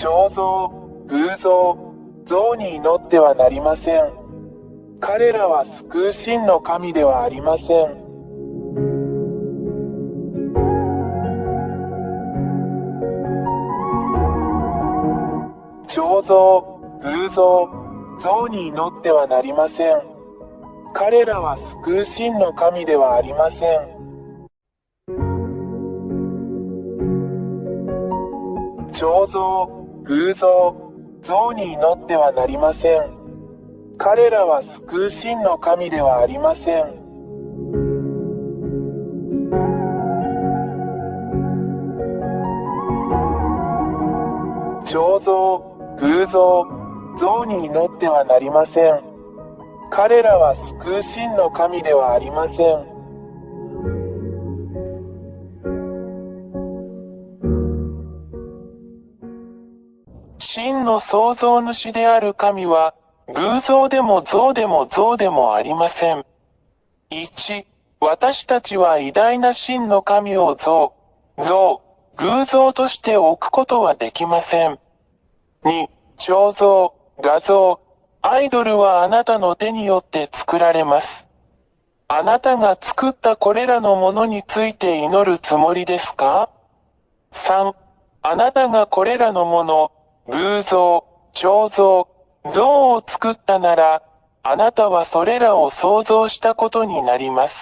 彫像、偶像、像に祈ってはなりません。彼らは救う真の神ではありません。彫像、偶像、像に祈ってはなりません。彼らは救う真の神ではありません。彫像、偶像、像に祈ってはなりません。彼らは救う真の神ではありません。彫像、偶像、像に祈ってはなりません。彼らは救う真の神ではありません。真の創造主である神は、偶像でも像でも像でもありません。1、私たちは偉大な真の神を像、偶像として置くことはできません。2、彫像、画像、アイドルはあなたの手によって作られます。あなたが作ったこれらのものについて祈るつもりですか？ 3、あなたがこれらのもの、偶像、彫像、像を作ったなら、あなたはそれらを創造したことになります。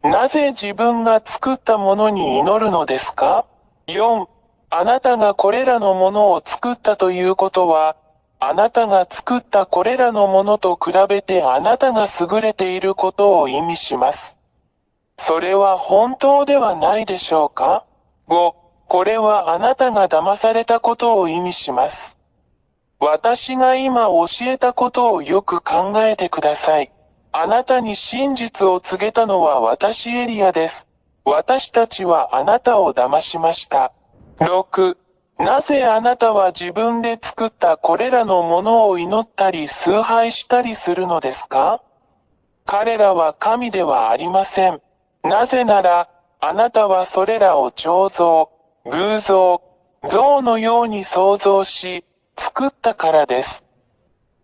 なぜ自分が作ったものに祈るのですか？ 4、あなたがこれらのものを作ったということは、あなたが作ったこれらのものと比べてあなたが優れていることを意味します。それは本当ではないでしょうか？ 5、これはあなたが騙されたことを意味します。私が今教えたことをよく考えてください。あなたに真実を告げたのは私エリアです。私たちはあなたを騙しました。6、なぜあなたは自分で作ったこれらのものを祈ったり崇拝したりするのですか？彼らは神ではありません。なぜなら、あなたはそれらを彫像、偶像、像のように創造し、作ったからです。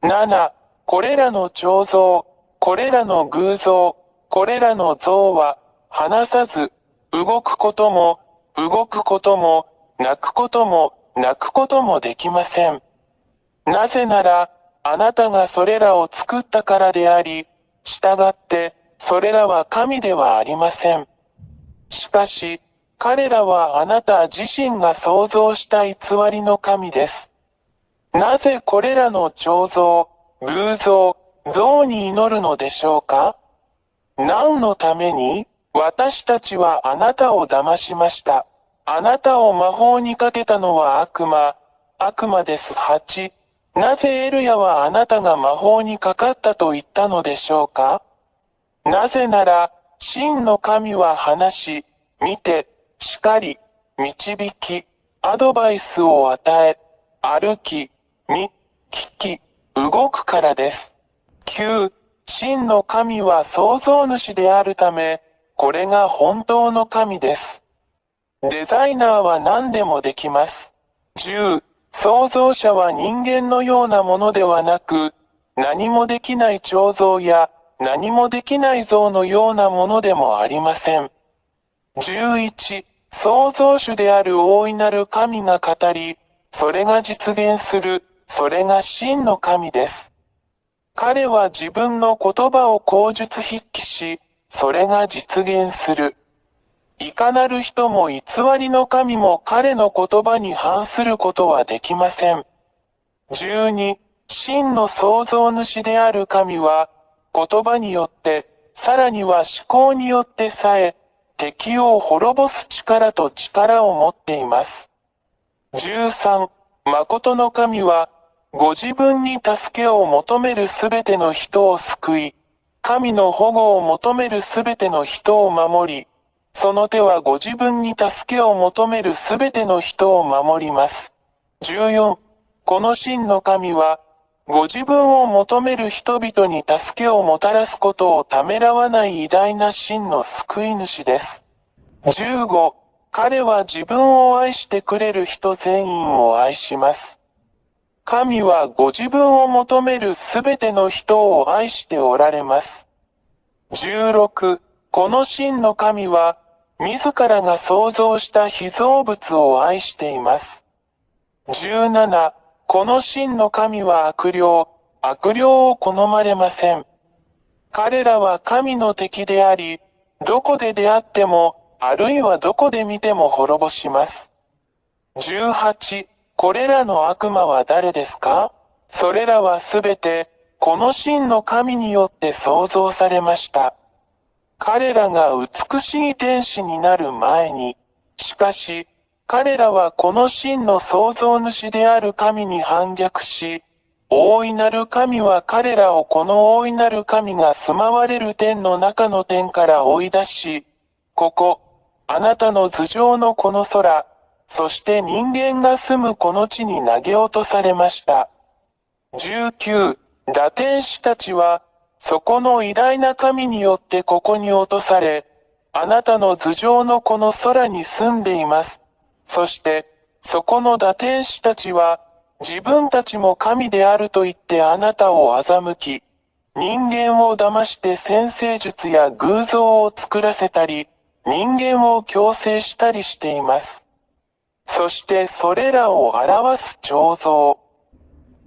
7、これらの彫像、これらの偶像、これらの像は、話さず、動くことも、泣くことも、泣くこともできません。なぜなら、あなたがそれらを作ったからであり、従って、それらは神ではありません。しかし、彼らはあなた自身が創造した偽りの神です。なぜこれらの彫像、偶像、像に祈るのでしょうか？何のために？私たちはあなたを騙しました。あなたを魔法にかけたのは悪魔です。8、なぜエルヤはあなたが魔法にかかったと言ったのでしょうか？なぜなら、真の神は話し、見て、叱り、導き、アドバイスを与え、歩き、見、聞き、動くからです。9、真の神は創造主であるため、これが本当の神です。デザイナーは何でもできます。10、創造者は人間のようなものではなく、何もできない彫像や、何もできない像のようなものでもありません。11、創造主である大いなる神が語り、それが実現する、それが真の神です。彼は自分の言葉を口述筆記し、それが実現する。いかなる人も偽りの神も彼の言葉に反することはできません。12、真の創造主である神は、言葉によって、さらには思考によってさえ、敵を滅ぼす力を持っています。13、誠の神は、ご自分に助けを求めるすべての人を救い、神の保護を求めるすべての人を守り、その手はご自分に助けを求めるすべての人を守ります。14、この真の神は、ご自分を求める人々に助けをもたらすことをためらわない偉大な真の救い主です。15、彼は自分を愛してくれる人全員を愛します。神はご自分を求めるすべての人を愛しておられます。16、この真の神は、自らが創造した被造物を愛しています。17、この真の神は悪霊を好まれません。彼らは神の敵であり、どこで出会っても、あるいはどこで見ても滅ぼします。18、これらの悪魔は誰ですか？それらはすべて、この真の神によって創造されました。彼らが美しい天使になる前に、しかし、彼らはこの真の創造主である神に反逆し、大いなる神は彼らをこの大いなる神が住まわれる天の中の天から追い出し、ここ、あなたの頭上のこの空、そして人間が住むこの地に投げ落とされました。19、堕天使たちは、そこの偉大な神によってここに落とされ、あなたの頭上のこの空に住んでいます。そして、そこの堕天使たちは、自分たちも神であると言ってあなたを欺き、人間を騙して占星術や偶像を作らせたり、人間を強制したりしています。そしてそれらを表す彫像。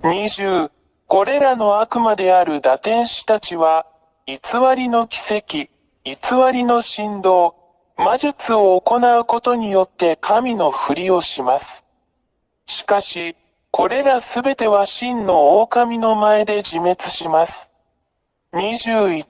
20、これらの悪魔である堕天使たちは、偽りの奇跡、偽りの神道、魔術を行うことによって神のふりをします。しかし、これらすべては真の狼の前で自滅します。21、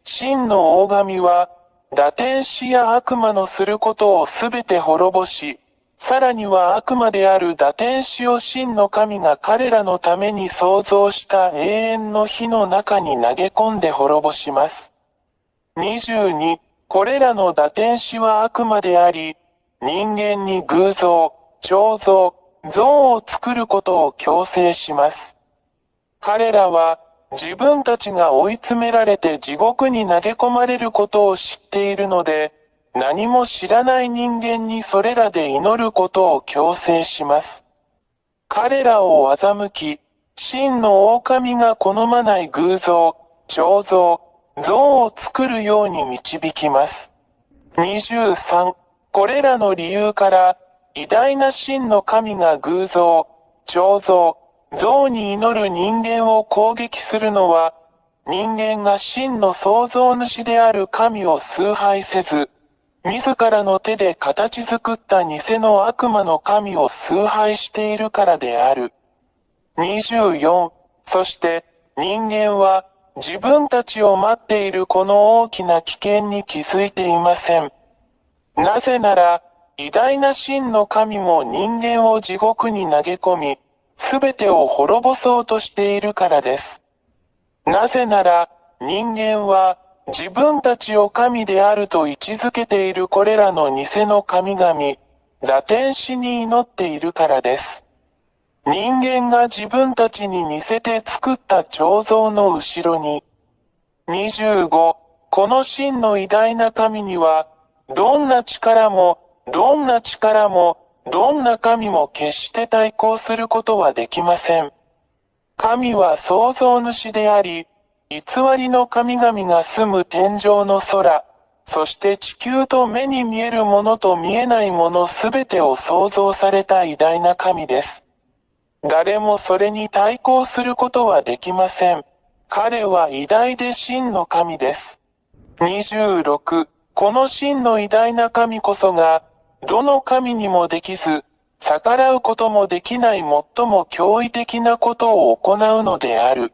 真の大神は、堕天使や悪魔のすることをすべて滅ぼし、さらには悪魔である堕天使を真の神が彼らのために創造した永遠の火の中に投げ込んで滅ぼします。22、これらの堕天使は悪魔であり、人間に偶像、彫像、像を作ることを強制します。彼らは、自分たちが追い詰められて地獄に投げ込まれることを知っているので、何も知らない人間にそれらで祈ることを強制します。彼らを欺き、真の狼が好まない偶像、彫像、像を作るように導きます。23、これらの理由から、偉大な真の神が偶像、彫像、像に祈る人間を攻撃するのは、人間が真の創造主である神を崇拝せず、自らの手で形作った偽の悪魔の神を崇拝しているからである。24、そして人間は自分たちを待っているこの大きな危険に気づいていません。なぜなら、偉大な真の神も人間を地獄に投げ込み、すべてを滅ぼそうとしているからです。なぜなら、人間は、自分たちを神であると位置づけているこれらの偽の神々、堕天使に祈っているからです。人間が自分たちに似せて作った彫像の後ろに、25、この真の偉大な神には、どんな力も、どんな力も、どんな神も決して対抗することはできません。神は創造主であり、偽りの神々が住む天上の空、そして地球と目に見えるものと見えないものすべてを創造された偉大な神です。誰もそれに対抗することはできません。彼は偉大で真の神です。26、この真の偉大な神こそが、どの神にもできず、逆らうこともできない最も驚異的なことを行うのである。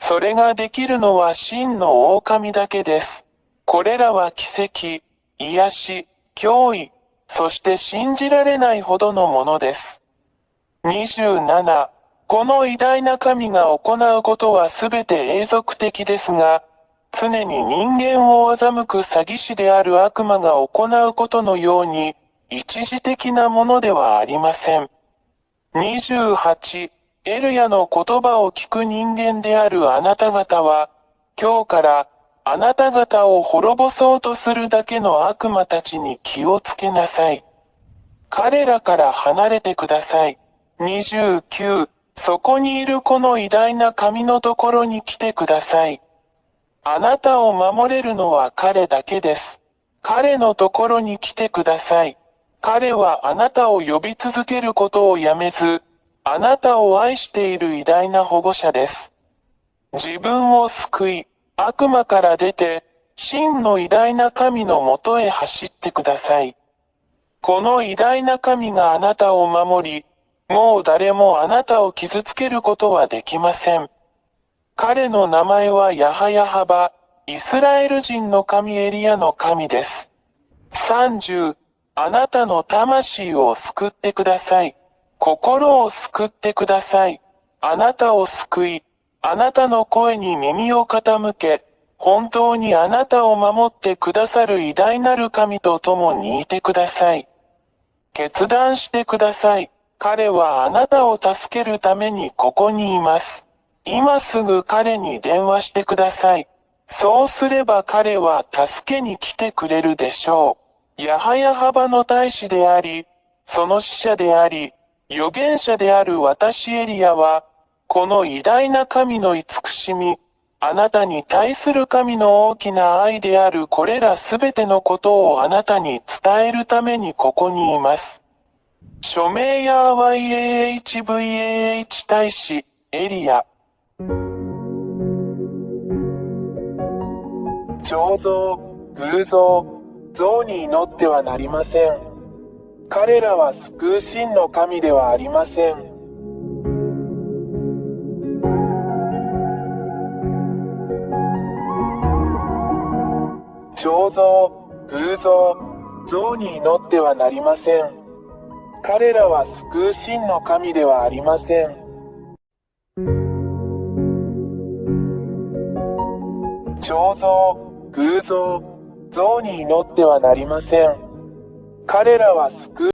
それができるのは真の狼だけです。これらは奇跡、癒し、脅威、そして信じられないほどのものです。27、この偉大な神が行うことはすべて永続的ですが、常に人間を欺く詐欺師である悪魔が行うことのように、一時的なものではありません。28、エルヤの言葉を聞く人間であるあなた方は、今日からあなた方を滅ぼそうとするだけの悪魔たちに気をつけなさい。彼らから離れてください。29、そこにいるこの偉大な神のところに来てください。あなたを守れるのは彼だけです。彼のところに来てください。彼はあなたを呼び続けることをやめず、あなたを愛している偉大な保護者です。自分を救い、悪魔から出て、真の偉大な神のもとへ走ってください。この偉大な神があなたを守り、もう誰もあなたを傷つけることはできません。彼の名前はヤハヤハバ、イスラエル人の神エリアの神です。30、あなたの魂を救ってください。心を救ってください。あなたを救い、あなたの声に耳を傾け、本当にあなたを守ってくださる偉大なる神と共にいてください。決断してください。彼はあなたを助けるためにここにいます。今すぐ彼に電話してください。そうすれば彼は助けに来てくれるでしょう。ヤハヤハバの大使であり、その使者であり、預言者である私エリアは、この偉大な神の慈しみ、あなたに対する神の大きな愛であるこれらすべてのことをあなたに伝えるためにここにいます。署名や YAHVAH 大使、エリア。彫像、偶像、像に祈ってはなりません。彼らは救う真の神ではありません。彫像、偶像、像に祈ってはなりません。彼らは救う真の神ではありません。彫像、偶像、像に祈ってはなりません。彼らは救う